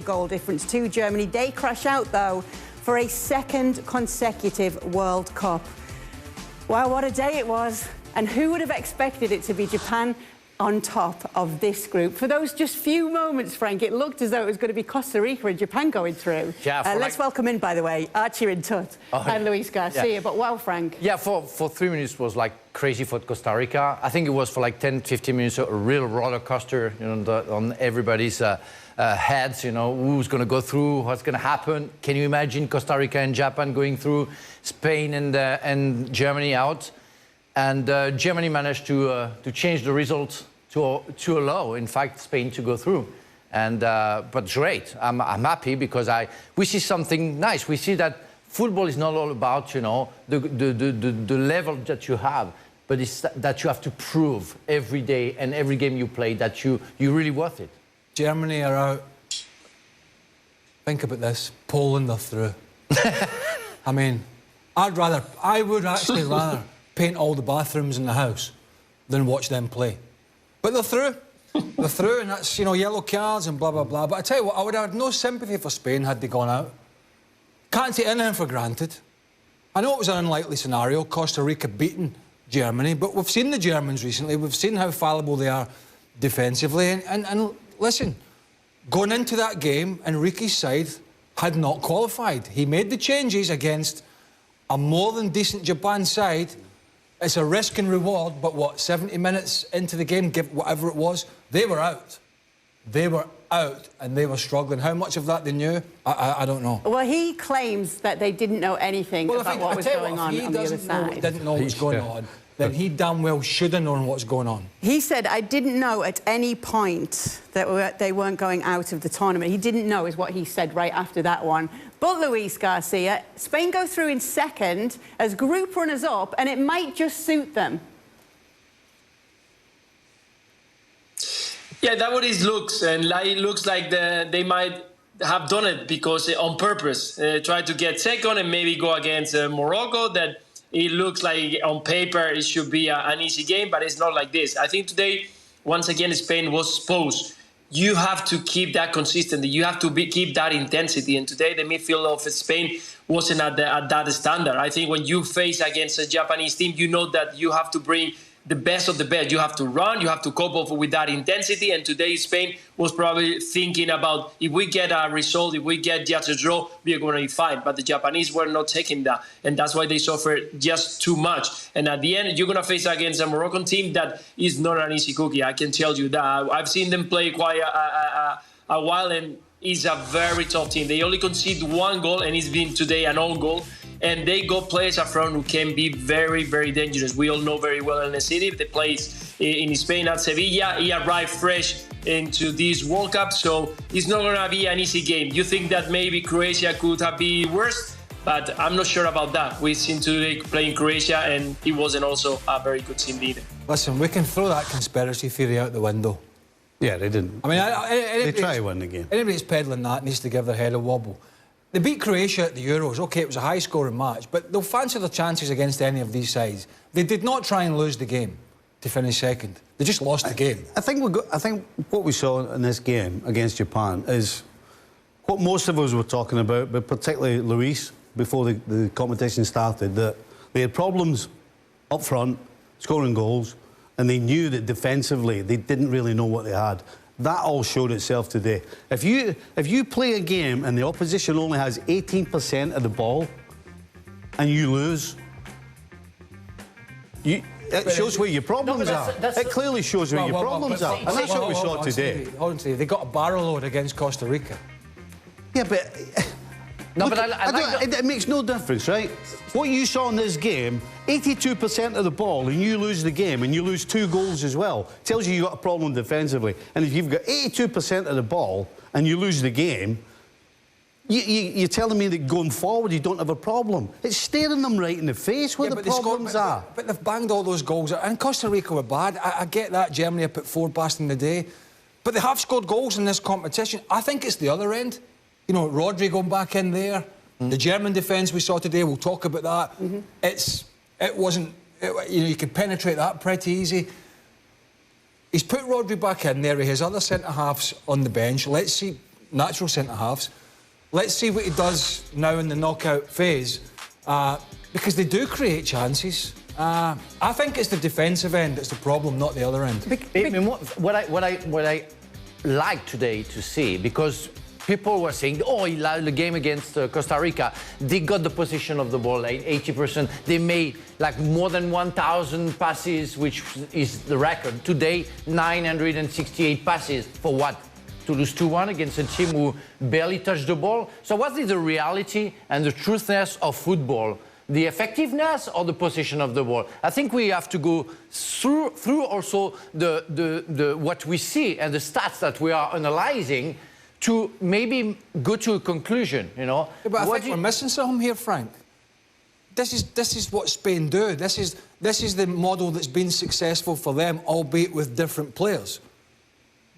Goal difference to Germany. They crash out, though, for a second consecutive World Cup. Wow, what a day it was. And who would have expected it to be Japan on top of this group? For those just few moments, Frank, it looked as though it was going to be Costa Rica and Japan going through. Yeah, let's welcome in, by the way, Archie in Tut and Luis Garcia. Yeah. But wow, Frank. Yeah, for 3 minutes was like crazy for Costa Rica. I think it was for like 10, 15 minutes, a real roller coaster, you know, on everybody's heads, you know, who's going to go through, what's going to happen. Can you imagine Costa Rica and Japan going through, Spain and Germany out? And Germany managed to change the result to allow, in fact, Spain to go through. And but great, I'm happy because we see something nice. We see that football is not all about, you know, the level that you have, but it's that you have to prove every day and every game you play that you're really worth it. Germany are out. Think about this. Poland are through. I mean, I would actually rather paint all the bathrooms in the house than watch them play. But they're through. They're through, and that's, you know, yellow cards and blah, blah, blah. But I tell you what, I would have had no sympathy for Spain had they gone out. Can't take anything for granted. I know it was an unlikely scenario, Costa Rica beating Germany, but we've seen the Germans recently. We've seen how fallible they are defensively. And listen, going into that game, Enrique's side had not qualified. He made the changes against a more than decent Japan side. It's a risk and reward, but what, 70 minutes into the game, give whatever it was, they were out. They were out and they were struggling. How much of that they knew, I don't know. Well, he claims that they didn't know anything about what was going on the other side. He didn't know what was going on, then he damn well should have known what's going on. He said, I didn't know at any point that they weren't going out of the tournament. He didn't know is what he said right after that one. But Luis Garcia, Spain go through in second as group runners-up, and it might just suit them. Yeah, that's what it looks, and it looks like they might have done it because on purpose, try to get second and maybe go against Morocco. That it looks like on paper it should be an easy game, but it's not like this. I think today, once again, Spain was exposed. You have to keep that consistency. You have to keep that intensity. And today, the midfield of Spain wasn't at that standard. I think when you face against a Japanese team, you know that you have to bring the best of the best. You have to run. You have to cope up with that intensity. And today, Spain was probably thinking about if we get a result, if we get just a draw, we are going to be fine. But the Japanese were not taking that. And that's why they suffered just too much. And at the end, you're going to face against a Moroccan team that is not an easy cookie. I can tell you that. I've seen them play quite a while, and it's a very tough team. They only concede one goal, and it's been today an own goal. And they got players up front who can be very, very dangerous. We all know very well in the city. They plays in Spain at Sevilla. He arrived fresh into this World Cup, so it's not going to be an easy game. You think that maybe Croatia could have been worse, but I'm not sure about that. We've seen today playing Croatia, and it wasn't also a very good team either. Listen, we can throw that conspiracy theory out the window. Yeah, they didn't. I mean, they try to win the game. Anybody that's peddling that needs to give their head a wobble. They beat Croatia at the Euros. OK, it was a high-scoring match, but they'll fancy their chances against any of these sides. They did not try and lose the game to finish second. They just lost the game. I think what we saw in this game against Japan is what most of us were talking about, but particularly Luis, before the competition started, that they had problems up front, scoring goals, and they knew that defensively they didn't really know what they had. That all showed itself today. If you play a game and the opposition only has 18% of the ball and you lose, it shows where your problems are. It clearly shows where your problems are. And that's what we saw today. Hold on, Steve. They got a barrel load against Costa Rica. Yeah, but... No, look, but it makes no difference, right? What you saw in this game, 82% of the ball, and you lose the game, and you lose 2 goals as well, tells you got a problem defensively. And if you've got 82% of the ball and you lose the game, you're telling me that going forward you don't have a problem. It's staring them right in the face where the problems are. But they've banged all those goals, and Costa Rica were bad. I get that. Germany have put 4 past in the day, but they have scored goals in this competition. I think it's the other end. You know, Rodri going back in there. The German defence we saw today, we'll talk about that. It wasn't, you know, you could penetrate that pretty easy. He's put Rodri back in there with his other centre-halves on the bench. Let's see natural centre-halves. Let's see what he does now in the knockout phase, because they do create chances. I think it's the defensive end that's the problem, not the other end. I mean, what I like today to see, because people were saying, oh, the game against Costa Rica, they got the possession of the ball, like 80%. They made like more than 1,000 passes, which is the record. Today, 968 passes. For what? To lose 2-1 against a team who barely touched the ball? So what is the reality and the truthness of football? The effectiveness or the possession of the ball? I think we have to go through also the what we see and the stats that we are analyzing to maybe go to a conclusion, you know. Yeah, but I think we're missing something here, Frank. This is what Spain do. This is the model that's been successful for them, albeit with different players.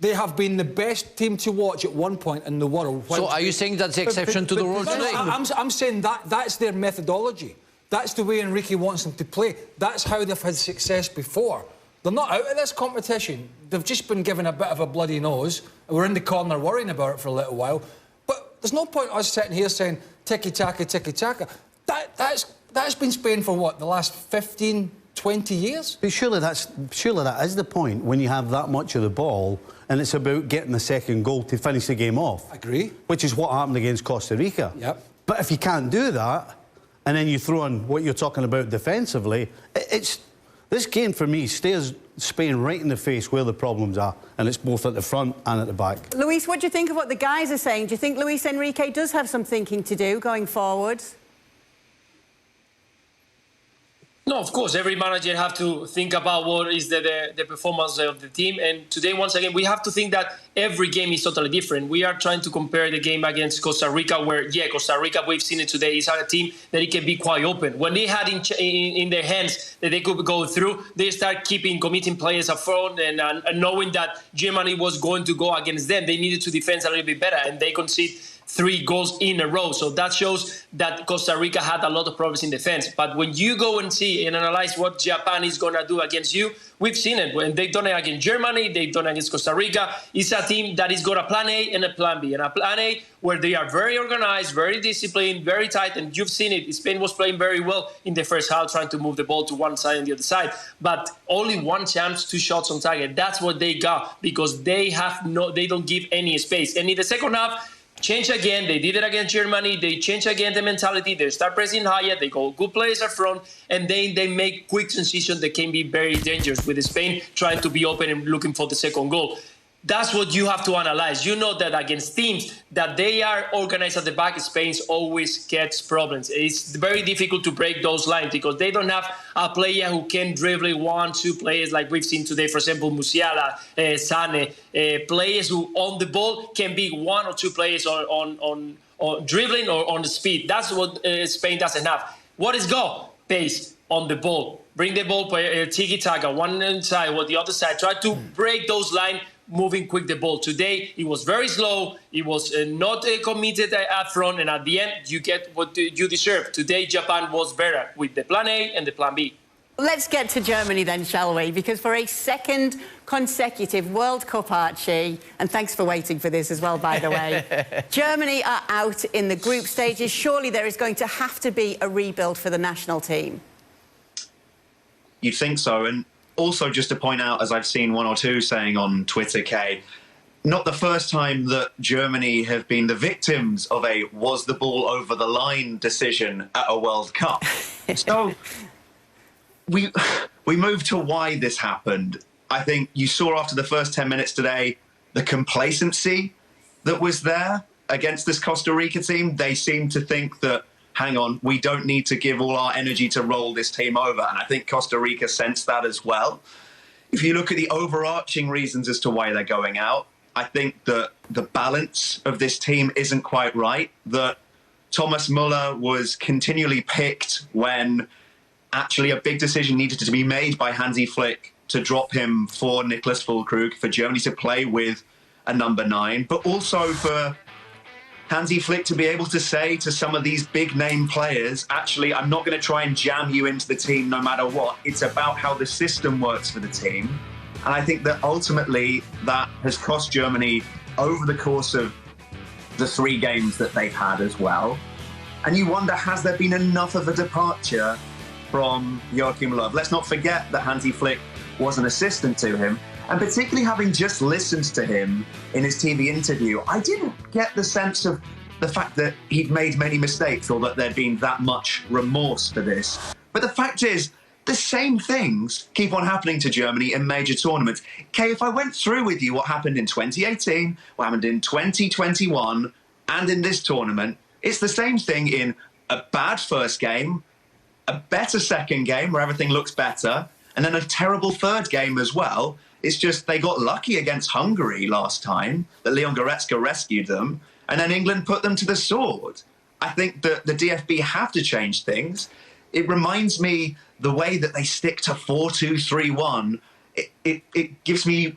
They have been the best team to watch at one point in the world. So are you saying that's the exception to the rule today? I'm saying that's their methodology. That's the way Enrique wants them to play. That's how they've had success before. They're not out of this competition. They've just been given a bit of a bloody nose. We're in the corner worrying about it for a little while. But there's no point us sitting here saying tiki-taka, tiki-taka. That's been Spain for what, the last 15, 20 years? But surely that is the point when you have that much of the ball and it's about getting the second goal to finish the game off. I agree. Which is what happened against Costa Rica. Yep. But if you can't do that, and then you throw in what you're talking about defensively, this game for me stares Spain right in the face where the problems are, and it's both at the front and at the back. Luis, what do you think of what the guys are saying? Do you think Luis Enrique does have some thinking to do going forward? No, of course, every manager have to think about what is the performance of the team. And today, once again, we have to think that every game is totally different. We are trying to compare the game against Costa Rica, where, yeah, Costa Rica, we've seen it today, is a team that it can be quite open. When they had in their hands that they could go through, they start committing players up front and knowing that Germany was going to go against them, they needed to defend a little bit better, and they concede 3 goals in a row. So that shows that Costa Rica had a lot of problems in defense. But when you go and see and analyze what Japan is going to do against you, we've seen it. When they've done it against Germany, they've done it against Costa Rica. It's a team that has got a plan A and a plan B. And a plan A where they are very organized, very disciplined, very tight. And you've seen it. Spain was playing very well in the first half, trying to move the ball to one side and the other side. But only 1 chance, 2 shots on target. That's what they got, because they don't give any space. And in the second half, change again. They did it against Germany. They change again the mentality. They start pressing higher. They go good players up front, and then they make quick transitions that can be very dangerous, with Spain trying to be open and looking for the second goal. That's what you have to analyze. You know that against teams that they are organized at the back, Spain always gets problems. It's very difficult to break those lines because they don't have a player who can dribble 1, 2 players like we've seen today. For example, Musiala, Sane, players who on the ball can be 1 or 2 players on dribbling or on the speed. That's what Spain doesn't have. What is go? Pace on the ball. Bring the ball, tiki-taka, one side or the other side. Try to break those lines, moving quick the ball. Today, it was very slow. It was not committed up front. And at the end, you get what you deserve. Today, Japan was better with the plan A and the plan B. Let's get to Germany then, shall we? Because for a second consecutive World Cup, Archie, and thanks for waiting for this as well, by the way, Germany are out in the group stages. Surely there is going to have to be a rebuild for the national team. You'd think so. And also, just to point out, as I've seen 1 or 2 saying on Twitter, Kay, not the first time that Germany have been the victims of a was the ball over the line decision at a World Cup. So we move to why this happened. I think you saw after the first 10 minutes today the complacency that was there against this Costa Rica team. They seemed to think that, hang on, we don't need to give all our energy to roll this team over. And I think Costa Rica sensed that as well. If you look at the overarching reasons as to why they're going out, I think that the balance of this team isn't quite right. That Thomas Müller was continually picked when actually a big decision needed to be made by Hansi Flick to drop him for Niklas Füllkrug, for Germany to play with a number 9, but also for Hansi Flick to be able to say to some of these big-name players, actually, I'm not going to try and jam you into the team no matter what. It's about how the system works for the team. And I think that ultimately that has cost Germany, over the course of the 3 games that they've had as well. And you wonder, has there been enough of a departure from Joachim Löw? Let's not forget that Hansi Flick was an assistant to him. And particularly having just listened to him in his TV interview, I didn't get the sense of the fact that he'd made many mistakes or that there'd been that much remorse for this. But the fact is, the same things keep on happening to Germany in major tournaments. Kay, if I went through with you what happened in 2018, what happened in 2021, and in this tournament, it's the same thing in a bad first game, a better second game where everything looks better, and then a terrible third game as well. It's just they got lucky against Hungary last time, that Leon Goretzka rescued them, and then England put them to the sword. I think that the DFB have to change things. It reminds me the way that they stick to 4-2-3-1. It gives me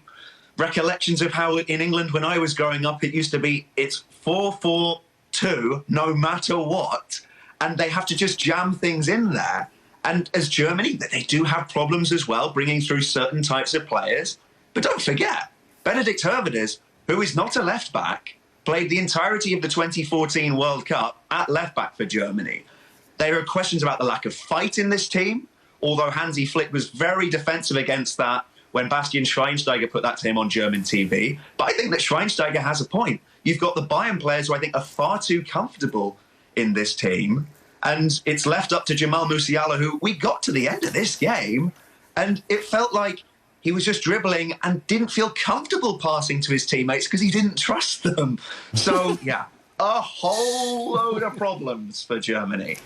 recollections of how in England when I was growing up, it used to be it's 4-4-2 no matter what, and they have to just jam things in there. And as Germany, they do have problems as well, bringing through certain types of players. But don't forget, Benedikt Höwedes, who is not a left-back, played the entirety of the 2014 World Cup at left-back for Germany. There are questions about the lack of fight in this team, although Hansi Flick was very defensive against that when Bastian Schweinsteiger put that to him on German TV. But I think that Schweinsteiger has a point. You've got the Bayern players who I think are far too comfortable in this team. And it's left up to Jamal Musiala, who we got to the end of this game, and it felt like he was just dribbling and didn't feel comfortable passing to his teammates because he didn't trust them. So, yeah, a whole load of problems for Germany.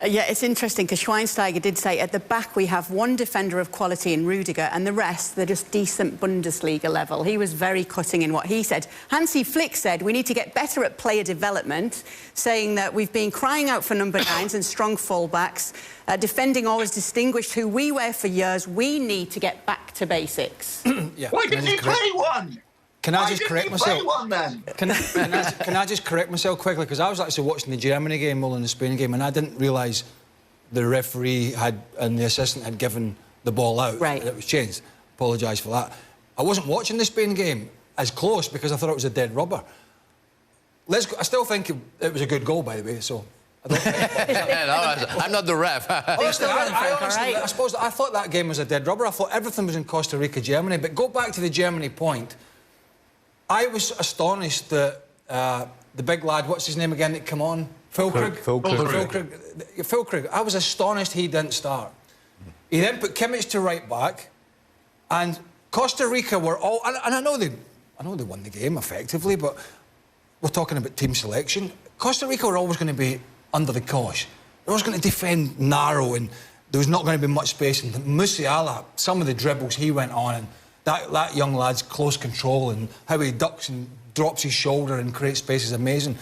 Yeah, it's interesting because Schweinsteiger did say at the back we have one defender of quality in Rudiger and the rest, they're just decent Bundesliga level. He was very cutting in what he said. Hansi Flick said we need to get better at player development, saying that we've been crying out for number 9s and strong fullbacks. Defending always distinguished who we were for years. We need to get back to basics. Yeah. Why didn't he play one? Can I just correct myself? One, then? Can I just correct myself quickly? Because I was actually watching the Germany game more than the Spain game, and I didn't realise the referee and the assistant had given the ball out. Right. It was changed. Apologise for that. I wasn't watching the Spain game as close because I thought it was a dead rubber. I still think it was a good goal, by the way, so... I'm not the ref. Honestly, I suppose I thought that game was a dead rubber. I thought everything was in Costa Rica, Germany. But go back to the Germany point. I was astonished that the big lad, what's his name again, that came on? Füllkrug. I was astonished he didn't start. He then put Kimmich to right back, and Costa Rica were all... And I know they won the game effectively, but we're talking about team selection. Costa Rica were always going to be under the cosh. They were always going to defend narrow, and there was not going to be much space. And Musiala, some of the dribbles he went on, and that young lad's close control and how he ducks and drops his shoulder and creates space is amazing.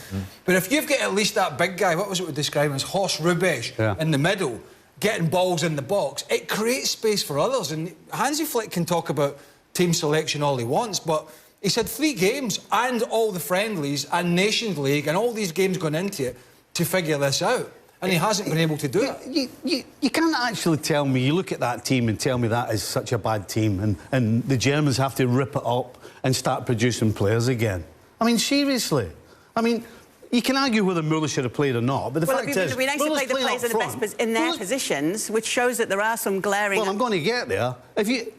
But if you've got at least that big guy, what was it we described as Horst Rubesch in the middle, getting balls in the box, it creates space for others. And Hansi Flick can talk about team selection all he wants, but he said 3 games and all the friendlies and Nations League and all these games going into it to figure this out. And he hasn't been able to do it. You can't actually tell me, you look at that team and tell me that is such a bad team and the Germans have to rip it up and start producing players again. I mean, seriously. I mean, you can argue whether Muller should have played or not, but the fact is... It would be nice to play the players in their positions, which shows that there are some glaring... Well, I'm going to get there.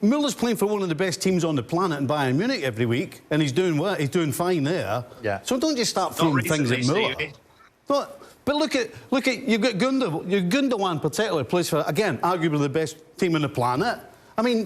Muller's playing for one of the best teams on the planet in Bayern Munich every week, and he's doing well, he's doing fine there. Yeah. So don't just start throwing things at Muller. But look at you've got Gundogan particularly plays for, again, arguably the best team on the planet. I mean,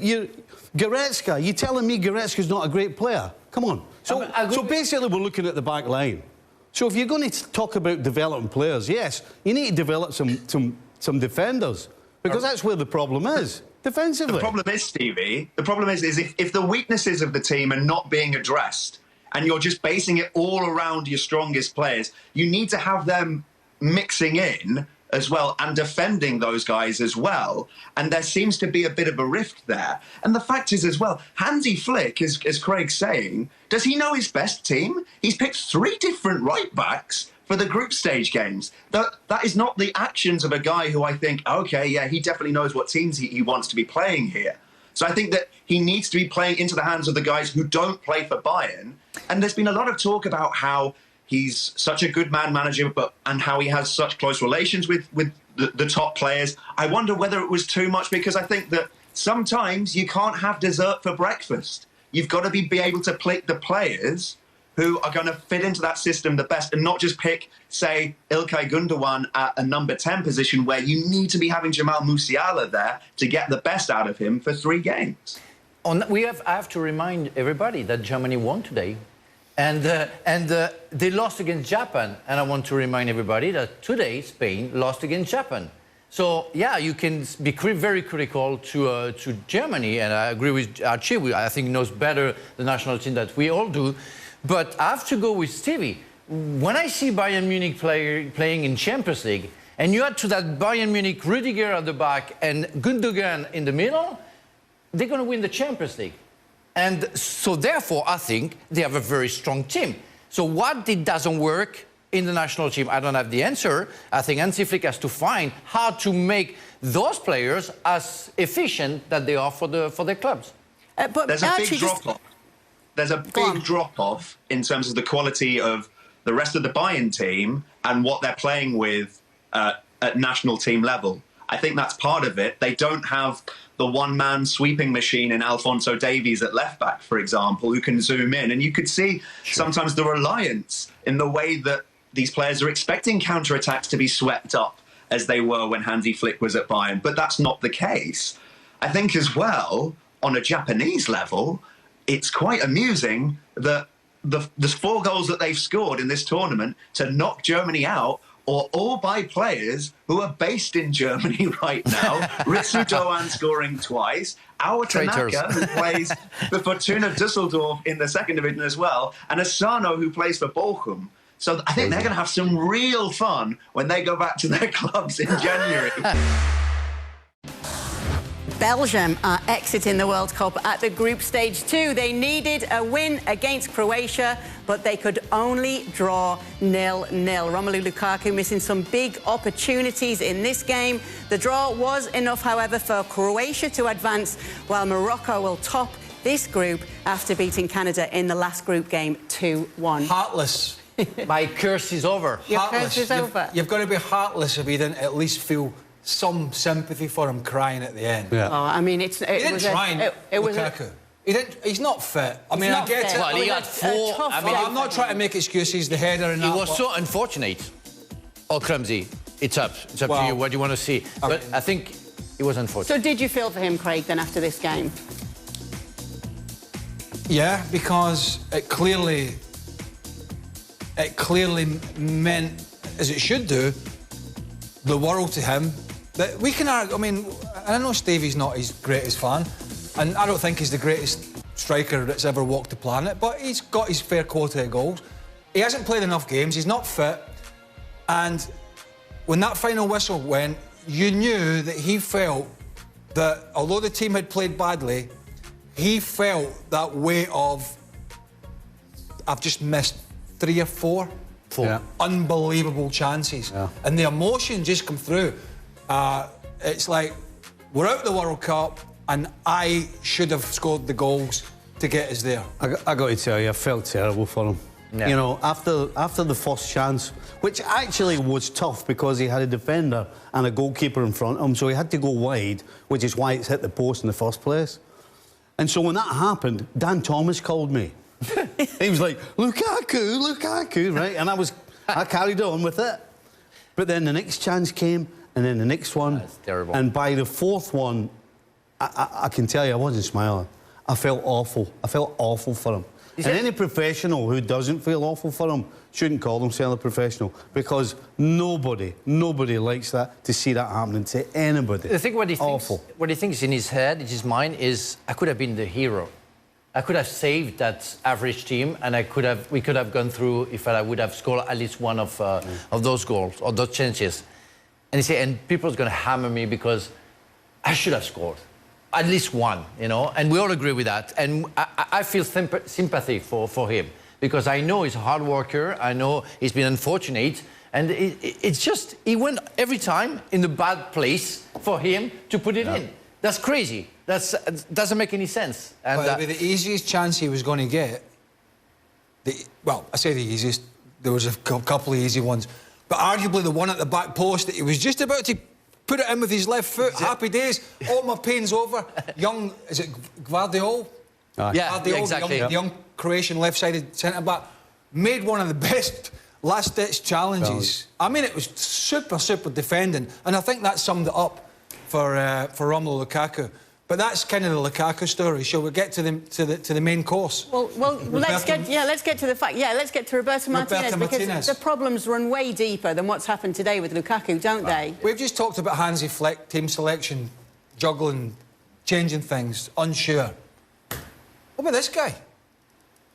Goretzka, you're telling me Goretzka's not a great player? Come on. So basically we're looking at the back line. So if you're going to talk about developing players, yes, you need to develop some defenders, because that's where the problem is, defensively. The problem is, Stevie, if the weaknesses of the team are not being addressed and you're just basing it all around your strongest players, you need to have them mixing in as well and defending those guys as well. And there seems to be a bit of a rift there. And the fact is as well, Hansi Flick, as Craig's saying, does he know his best team? He's picked 3 different right-backs for the group stage games. That is not the actions of a guy who I think, OK, yeah, he definitely knows what teams he wants to be playing here. So I think that he needs to be playing into the hands of the guys who don't play for Bayern. And there's been a lot of talk about how he's such a good manager, and how he has such close relations with the top players. I wonder whether it was too much, because I think that sometimes you can't have dessert for breakfast. You've got to be able to pick the players who are going to fit into that system the best, and not just pick, say, İlkay Gündoğan at a number 10 position, where you need to be having Jamal Musiala there to get the best out of him for 3 games. I have to remind everybody that Germany won today. And they lost against Japan. And I want to remind everybody that today Spain lost against Japan. So, yeah, you can be very critical to Germany. And I agree with Archie. I think he knows better the national team that we all do. But I have to go with Stevie. When I see Bayern Munich playing in Champions League, and you add to that Bayern Munich, Rüdiger at the back and Gündoğan in the middle, they're going to win the Champions League. And so, therefore, I think they have a very strong team. So what doesn't work in the national team, I don't have the answer. I think Hansi Flick has to find how to make those players as efficient that they are for their clubs. But there's a big drop-off. There's a big drop-off in terms of the quality of the rest of the Bayern team and what they're playing with at national team level. I think that's part of it. They don't have the one-man sweeping machine in Alphonso Davies at left-back, for example, who can zoom in. And you could see sometimes the reliance in the way that these players are expecting counter-attacks to be swept up as they were when Hansi Flick was at Bayern. But that's not the case. I think as well, on a Japanese level, it's quite amusing that the 4 goals that they've scored in this tournament to knock Germany out are all by players who are based in Germany right now. Ritsu Doan scoring twice, Awa Tanaka, who plays for Fortuna Düsseldorf in the 2nd division as well, and Asano, who plays for Bochum. So I think they're going to have some real fun when they go back to their clubs in January. Belgium are exiting the World Cup at the group stage 2. They needed a win against Croatia, but they could only draw 0-0. Romelu Lukaku missing some big opportunities in this game. The draw was enough, however, for Croatia to advance, while Morocco will top this group after beating Canada in the last group game 2-1. Heartless. My curse is over. Your curse is over. You've got to be heartless if you didn't at least feel some sympathy for him crying at the end. Yeah. Oh, I mean, it was Lukaku. He's not fit. I mean, I get it. Well, he had 4. I mean, I'm not trying to make excuses. The header and He that. was so unfortunate. Or clumsy. It's up to you what you want to see. But I think it was unfortunate. So did you feel for him, Craig, then, after this game? Yeah, because it clearly meant, as it should do, the world to him. That we can argue, I mean, I know Stevie's not his greatest fan, and I don't think he's the greatest striker that's ever walked the planet, but he's got his fair quota of goals. He hasn't played enough games, he's not fit, and when that final whistle went, you knew that he felt that, although the team had played badly, he felt that weight of, I've just missed 3 or 4 unbelievable chances. Yeah. And the emotion just come through. It's like, we're out of the World Cup and I should have scored the goals to get us there. I got to tell you, I felt terrible for him. Yeah. You know, after the first chance, which actually was tough because he had a defender and a goalkeeper in front of him, so he had to go wide, which is why it's hit the post in the first place. And so when that happened, Dan Thomas called me. He was like, Lukaku, right? And I carried on with it. But then the next chance came, and then the next one. That's terrible. And by the 4th one, I can tell you, I wasn't smiling. I felt awful. I felt awful for him. And any professional who doesn't feel awful for him shouldn't call themselves a professional, because nobody likes that, to see that happening to anybody. The thing what he thinks in his head, in his mind, is I could have been the hero. I could have saved that average team, and we could have gone through if I would have scored at least one of those goals or those chances. And he said, and people's going to hammer me because I should have scored at least one, you know. And we all agree with that. And I feel sympathy for him, because I know he's a hard worker. I know he's been unfortunate, and it's just he went every time in the bad place for him to put it in. That's crazy. That doesn't make any sense. And the easiest chance he was going to get, well, I say the easiest, there was a couple of easy ones. But arguably the one at the back post that he was just about to put it in with his left foot. Happy days. All my pain's over. Young, is it Gvardiol? Yeah, exactly. The young Croatian left-sided centre-back made one of the best last-ditch challenges. I mean, it was super defending, and I think that summed it up for Romelu Lukaku. But that's kind of the Lukaku story. Shall we get to the main course? Well, let's get to the fact. Yeah, let's get to Roberto Martinez, because the problems run way deeper than what's happened today with Lukaku, don't they? We've just talked about Hansi Flick, team selection, juggling, changing things, unsure. What about this guy?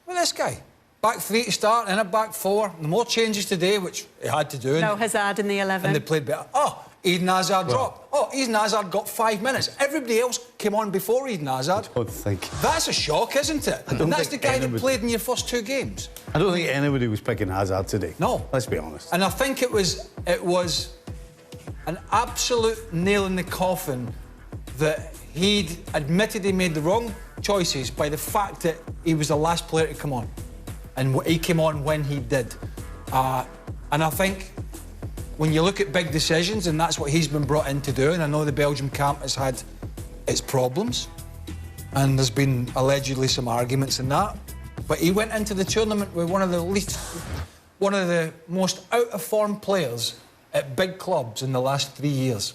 What about this guy? Back three to start, and a back four. The more changes today, which he had to do. No Hazard in the 11. And they played better. Oh, Eden Hazard dropped. Oh, Eden Hazard got 5 minutes. Everybody else came on before Eden Hazard. I don't think. That's a shock, isn't it? And that's the guy that played in your first 2 games. I don't think anybody was picking Hazard today. No. Let's be honest. And I think it was an absolute nail in the coffin that he'd admitted he made the wrong choices by the fact that he was the last player to come on. And he came on when he did. And I think when you look at big decisions, and that's what he's been brought in to do, and I know the Belgium camp has had its problems, and there's been allegedly some arguments in that, but he went into the tournament with one of the most out-of-form players at big clubs in the last 3 years.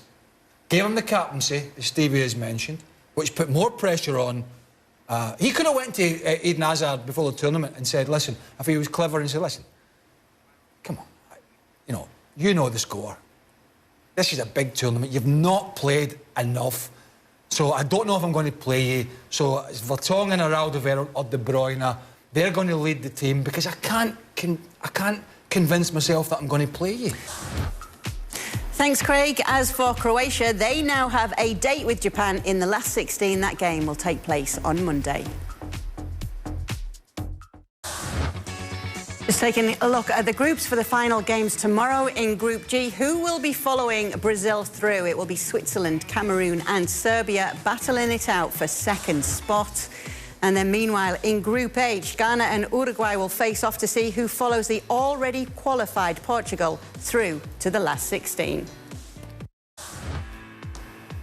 Gave him the captaincy, as Stevie has mentioned, which put more pressure on. He could have went to Eden Hazard before the tournament and said, listen, if he was clever and said, listen, come on, you know the score. This is a big tournament. You've not played enough. So I don't know if I'm going to play you. So it's Vertonghen or Alderweireld or De Bruyne. They're going to lead the team because I can't convince myself that I'm going to play you. Thanks, Craig. As for Croatia, they now have a date with Japan in the last 16. That game will take place on Monday. Just taking a look at the groups for the final games tomorrow in Group G. Who will be following Brazil through? It will be Switzerland, Cameroon and Serbia battling it out for second spot. And then meanwhile, in Group H, Ghana and Uruguay will face off to see who follows the already qualified Portugal through to the last 16.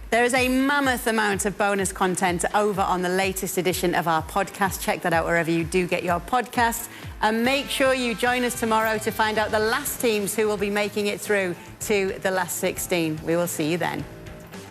There is a mammoth amount of bonus content over on the latest edition of our podcast. Check that out wherever you do get your podcasts. And make sure you join us tomorrow to find out the last teams who will be making it through to the last 16. We will see you then.